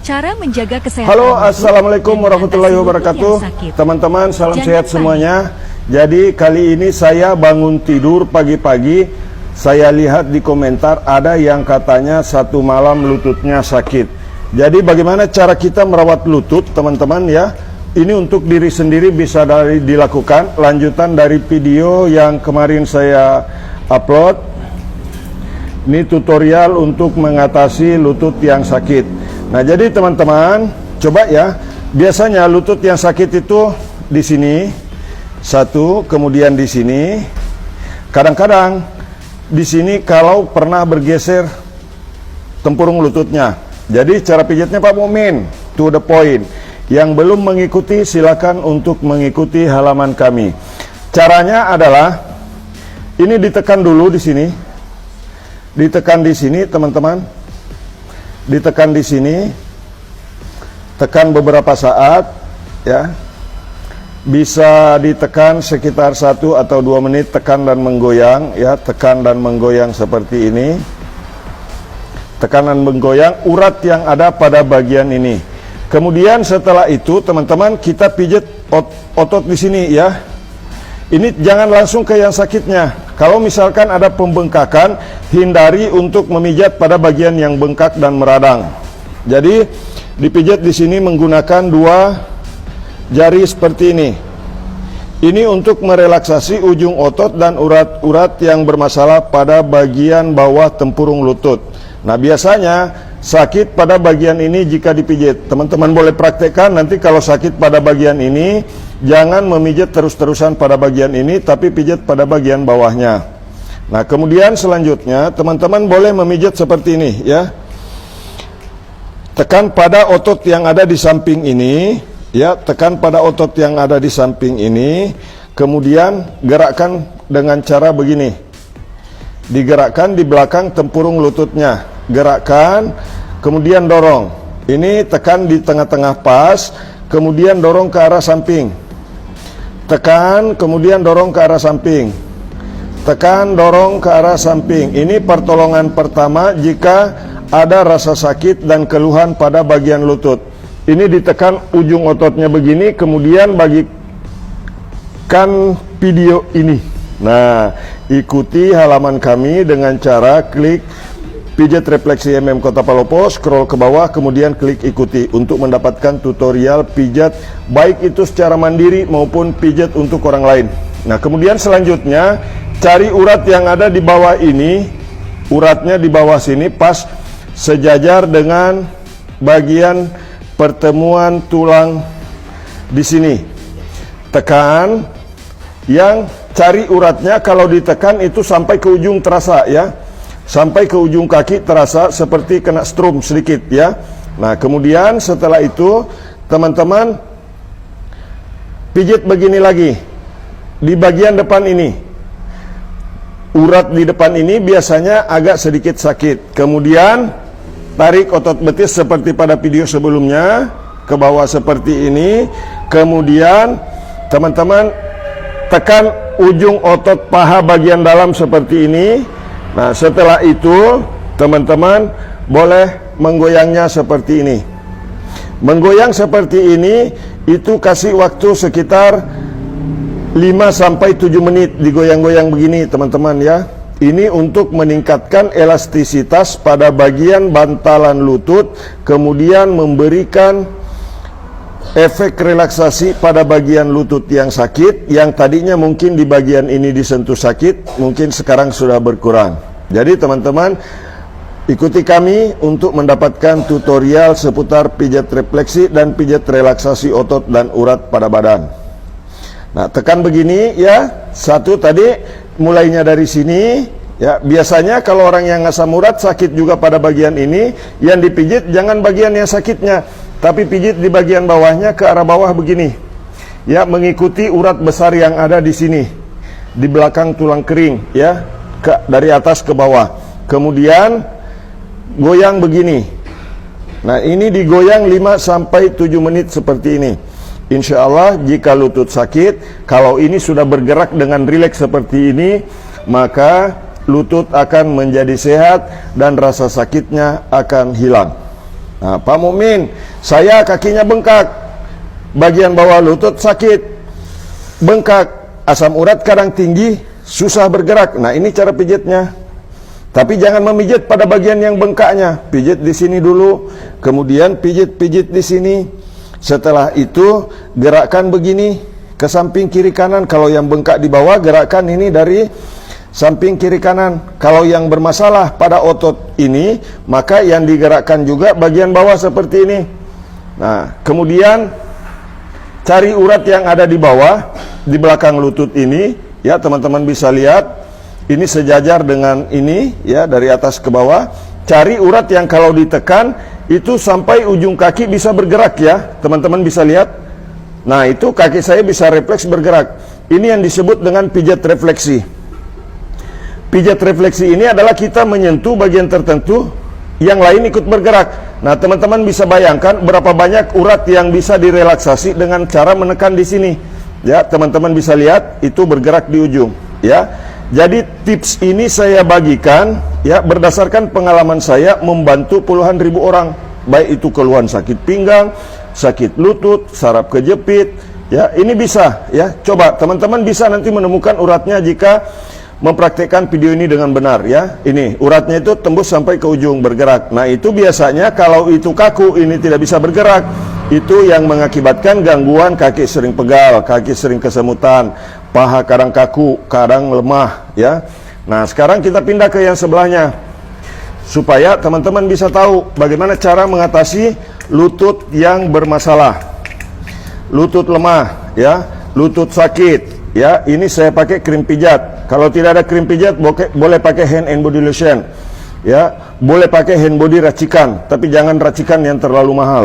Cara menjaga kesehatan. Halo, assalamualaikum warahmatullahi wabarakatuh. Teman-teman, salam sehat semuanya. Jadi kali ini saya bangun tidur pagi-pagi, saya lihat di komentar ada yang katanya satu malam lututnya sakit. Jadi bagaimana cara kita merawat lutut, teman-teman ya? Ini untuk diri sendiri bisa dilakukan. Lanjutan dari video yang kemarin saya upload. Ini tutorial untuk mengatasi lutut yang sakit. Nah, jadi teman-teman, coba ya. Biasanya lutut yang sakit itu di sini satu, kemudian di sini. Kadang-kadang di sini kalau pernah bergeser tempurung lututnya. Jadi cara pijatnya Pak Mumin, to the point. Yang belum mengikuti silakan untuk mengikuti halaman kami. Caranya adalah ini ditekan dulu di sini. Ditekan di sini, teman-teman. Ditekan di sini, tekan beberapa saat ya, bisa ditekan sekitar 1 atau 2 menit, tekan dan menggoyang ya, tekan dan menggoyang seperti ini, tekan dan menggoyang urat yang ada pada bagian ini. Kemudian setelah itu teman-teman kita pijat otot di sini ya. Ini jangan langsung ke yang sakitnya. Kalau misalkan ada pembengkakan, hindari untuk memijat pada bagian yang bengkak dan meradang. Jadi dipijat di sini menggunakan 2 jari seperti ini. Ini untuk merelaksasi ujung otot dan urat-urat yang bermasalah pada bagian bawah tempurung lutut. Nah, biasanya sakit pada bagian ini jika dipijit. Teman-teman boleh praktekkan nanti kalau sakit pada bagian ini, jangan memijat terus-terusan pada bagian ini, tapi pijat pada bagian bawahnya. Nah, kemudian selanjutnya teman-teman boleh memijat seperti ini ya. Tekan pada otot yang ada di samping ini ya, tekan pada otot yang ada di samping ini. Kemudian gerakkan dengan cara begini. Digerakkan di belakang tempurung lututnya. Gerakkan, kemudian dorong. Ini tekan di tengah-tengah pas, kemudian dorong ke arah samping. Tekan, kemudian dorong ke arah samping. Tekan, dorong ke arah samping. Ini pertolongan pertama jika ada rasa sakit dan keluhan pada bagian lutut. Ini ditekan ujung ototnya begini, kemudian bagikan video ini. Nah, ikuti halaman kami dengan cara klik Pijat Refleksi Kota Palopo, scroll ke bawah, kemudian klik ikuti untuk mendapatkan tutorial pijat, baik itu secara mandiri maupun pijat untuk orang lain. Nah, kemudian selanjutnya cari urat yang ada di bawah ini, uratnya di bawah sini pas sejajar dengan bagian pertemuan tulang di sini. Tekan, yang cari uratnya kalau ditekan itu sampai ke ujung terasa ya. Sampai ke ujung kaki terasa seperti kena strum sedikit ya. Nah, kemudian setelah itu teman-teman pijit begini lagi di bagian depan ini. Urat di depan ini biasanya agak sedikit sakit. Kemudian tarik otot betis seperti pada video sebelumnya ke bawah seperti ini. Kemudian teman-teman tekan ujung otot paha bagian dalam seperti ini. Nah, setelah itu teman-teman boleh menggoyangnya seperti ini. Menggoyang seperti ini itu kasih waktu sekitar 5-7 menit digoyang-goyang begini teman-teman ya. Ini untuk meningkatkan elastisitas pada bagian bantalan lutut, kemudian memberikan efek relaksasi pada bagian lutut yang sakit, yang tadinya mungkin di bagian ini disentuh sakit, mungkin sekarang sudah berkurang. Jadi teman-teman, ikuti kami untuk mendapatkan tutorial seputar pijat refleksi dan pijat relaksasi otot dan urat pada badan. Nah, tekan begini ya. Satu tadi mulainya dari sini ya. Biasanya kalau orang yang asam urat sakit juga pada bagian ini, yang dipijit jangan bagian yang sakitnya, tapi pijit di bagian bawahnya ke arah bawah begini. Ya, mengikuti urat besar yang ada di sini. Di belakang tulang kering ya, dari atas ke bawah. Kemudian goyang begini. Nah, ini digoyang 5-7 menit seperti ini. Insya Allah jika lutut sakit, kalau ini sudah bergerak dengan rileks seperti ini, maka lutut akan menjadi sehat dan rasa sakitnya akan hilang. Nah, Pak Mukmin, saya kakinya bengkak, bagian bawah lutut sakit, bengkak, asam urat kadang tinggi, susah bergerak. Nah, ini cara pijitnya. Tapi jangan memijit pada bagian yang bengkaknya. Pijit di sini dulu, kemudian pijit-pijit di sini. Setelah itu gerakkan begini ke samping kiri kanan. Kalau yang bengkak di bawah, gerakkan ini dari samping kiri kanan. Kalau yang bermasalah pada otot ini, maka yang digerakkan juga bagian bawah seperti ini. Nah, kemudian cari urat yang ada di bawah, di belakang lutut ini, ya teman-teman bisa lihat. Ini sejajar dengan ini, ya, dari atas ke bawah. Cari urat yang kalau ditekan itu sampai ujung kaki bisa bergerak, ya. Teman-teman bisa lihat. Nah, itu kaki saya bisa refleks bergerak. Ini yang disebut dengan pijat refleksi. Pijat refleksi ini adalah kita menyentuh bagian tertentu, yang lain ikut bergerak. Nah, teman-teman bisa bayangkan berapa banyak urat yang bisa direlaksasi dengan cara menekan di sini. Ya, teman-teman bisa lihat itu bergerak di ujung. Ya, jadi tips ini saya bagikan, ya, berdasarkan pengalaman saya membantu puluhan ribu orang, baik itu keluhan sakit pinggang, sakit lutut, saraf kejepit. Ya, ini bisa. Ya, coba teman-teman bisa nanti menemukan uratnya jika mempraktekkan video ini dengan benar, ya. Ini uratnya itu tembus sampai ke ujung bergerak. Nah, itu biasanya kalau itu kaku, ini tidak bisa bergerak. Itu yang mengakibatkan gangguan kaki sering pegal, kaki sering kesemutan, paha kadang kaku, kadang lemah, ya. Nah, sekarang kita pindah ke yang sebelahnya, supaya teman-teman bisa tahu bagaimana cara mengatasi lutut yang bermasalah, lutut lemah, ya, lutut sakit. Ya, ini saya pakai krim pijat. Kalau tidak ada krim pijat, boleh pakai hand and body lotion. Ya, boleh pakai hand body racikan, tapi jangan racikan yang terlalu mahal.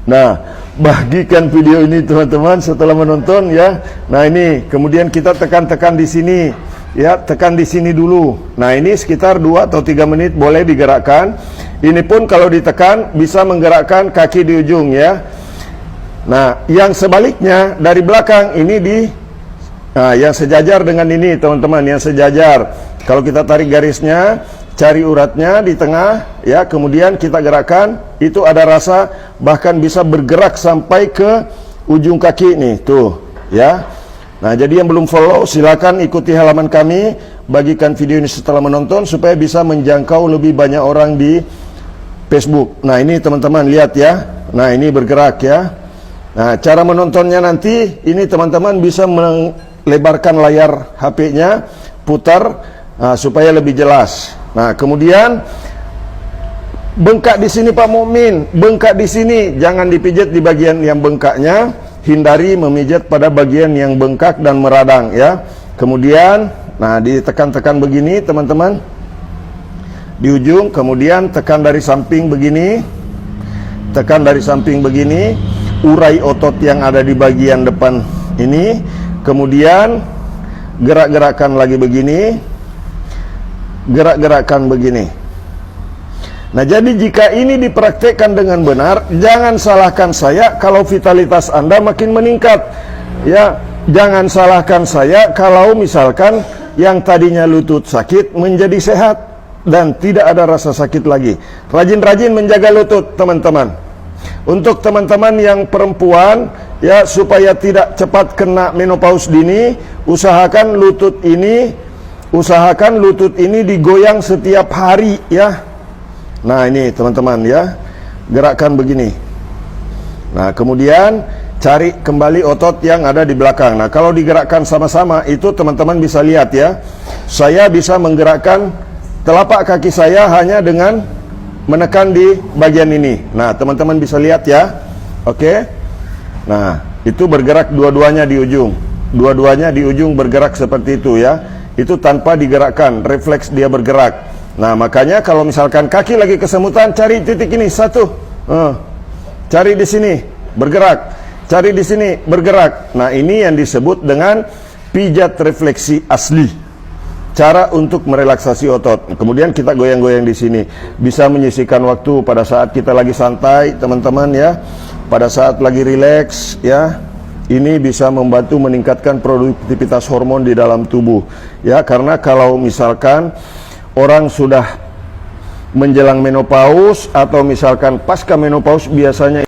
Nah, bagikan video ini teman-teman setelah menonton, ya. Nah, ini kemudian kita tekan-tekan di sini. Ya, tekan di sini dulu. Nah, ini sekitar 2 atau 3 menit boleh digerakkan. Ini pun kalau ditekan bisa menggerakkan kaki di ujung, ya. Nah, yang sebaliknya dari belakang ini nah, yang sejajar dengan ini teman-teman, yang sejajar. Kalau kita tarik garisnya, cari uratnya di tengah, ya, kemudian kita gerakkan, itu ada rasa bahkan bisa bergerak sampai ke ujung kaki nih, tuh, ya. Nah, jadi yang belum follow silakan ikuti halaman kami, bagikan video ini setelah menonton supaya bisa menjangkau lebih banyak orang di Facebook. Nah, ini teman-teman lihat, ya. Nah, ini bergerak, ya. Nah, cara menontonnya nanti ini teman-teman bisa lebarkan layar HP-nya, putar, supaya lebih jelas. Nah, kemudian bengkak di sini Pak Mukmin, bengkak di sini, jangan dipijat di bagian yang bengkaknya, hindari memijat pada bagian yang bengkak dan meradang, ya. Kemudian, nah, ditekan-tekan begini teman-teman, di ujung, kemudian tekan dari samping begini, tekan dari samping begini, urai otot yang ada di bagian depan ini. Kemudian gerak-gerakan lagi begini, gerak-gerakan begini. Nah, jadi jika ini dipraktekkan dengan benar, jangan salahkan saya kalau vitalitas Anda makin meningkat. Ya, jangan salahkan saya kalau misalkan yang tadinya lutut sakit menjadi sehat dan tidak ada rasa sakit lagi. Rajin-rajin menjaga lutut, teman-teman. Untuk teman-teman yang perempuan, ya, supaya tidak cepat kena menopause dini, usahakan lutut ini digoyang setiap hari, ya. Nah, ini teman-teman, ya, gerakkan begini. Nah, kemudian cari kembali otot yang ada di belakang. Nah, kalau digerakkan sama-sama itu teman-teman bisa lihat, ya. Saya bisa menggerakkan telapak kaki saya hanya dengan menekan di bagian ini. Nah, teman-teman bisa lihat, ya. Oke. Nah, itu bergerak dua-duanya di ujung. Dua-duanya di ujung bergerak seperti itu, ya. Itu tanpa digerakkan, refleks dia bergerak. Nah, makanya kalau misalkan kaki lagi kesemutan, cari titik ini satu. Cari di sini, bergerak. Cari di sini, bergerak. Nah, ini yang disebut dengan pijat refleksi asli. Cara untuk merelaksasi otot. Kemudian kita goyang-goyang di sini. Bisa menyisihkan waktu pada saat kita lagi santai, teman-teman, ya. Pada saat lagi rileks, ya. Ini bisa membantu meningkatkan produktivitas hormon di dalam tubuh, ya. Karena kalau misalkan orang sudah menjelang menopause atau misalkan pasca menopause biasanya